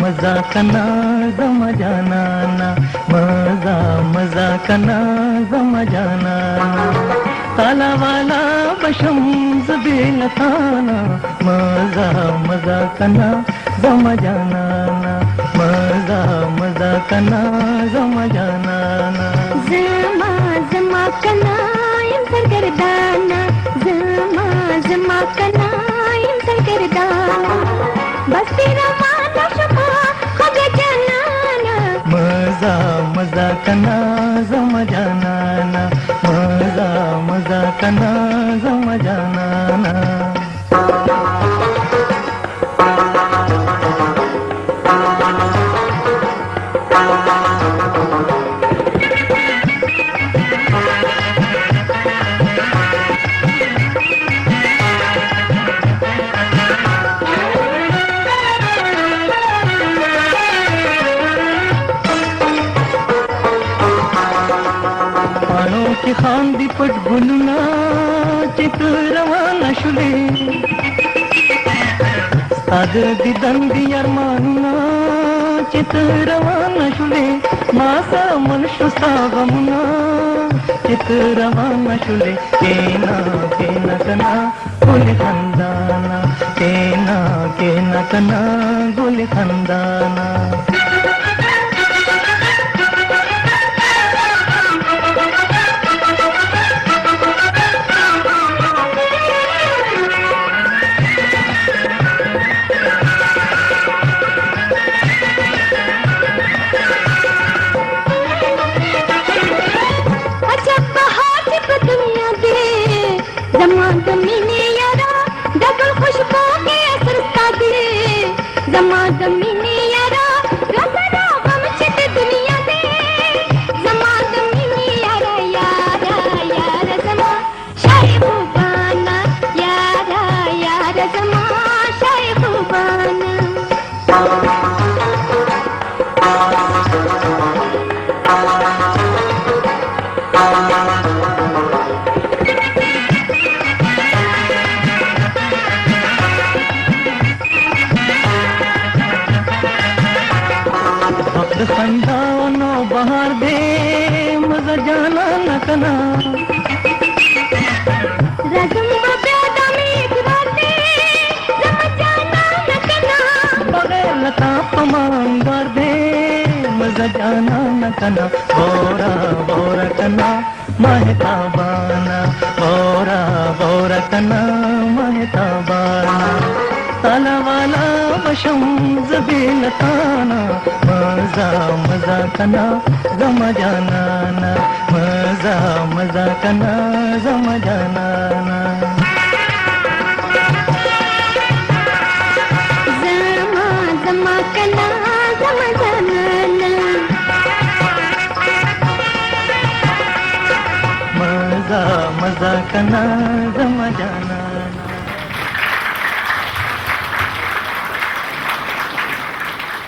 मजा कना गम जाना, मजा मजा कना गम जाना, ताला वाला बशम ज़बील थाना, मजा मजा कना गम जाना, मजा मजा कना गम जाना, ज़मा ज़मा कना इम सरगर्दाना, ज़मा ज़मा कना इम सरगर्दाना, बस तेरा मजा मजा कना गम जाना, मजा मजा कना गम जाना. की खांदी पट गुलना चित रवाना शुले, सादर दिदन दियार मानुना चित रवाना शुले, मासा मनुष्य सागमुना चित रवाना शुले, केना केना कना गुल खंदाना, केना केना कना गुल खंदाना. खंडानो बाहर दे मजा जाना न कना, रज़म बब्यादा में इकराते जम जाना न कना, बगैर लता पमान कर दे मजा जाना न कना, बोरा बोरा कना महता बाना, बोरा बोरा कना महता बाना, ताला वाला बशम ज़बील थाना, मजा मजा कना गम जाना, मजा मजा कना गम जाना. ज़मा ज़मा कना गम जाना, मजा मजा कना गम जाना.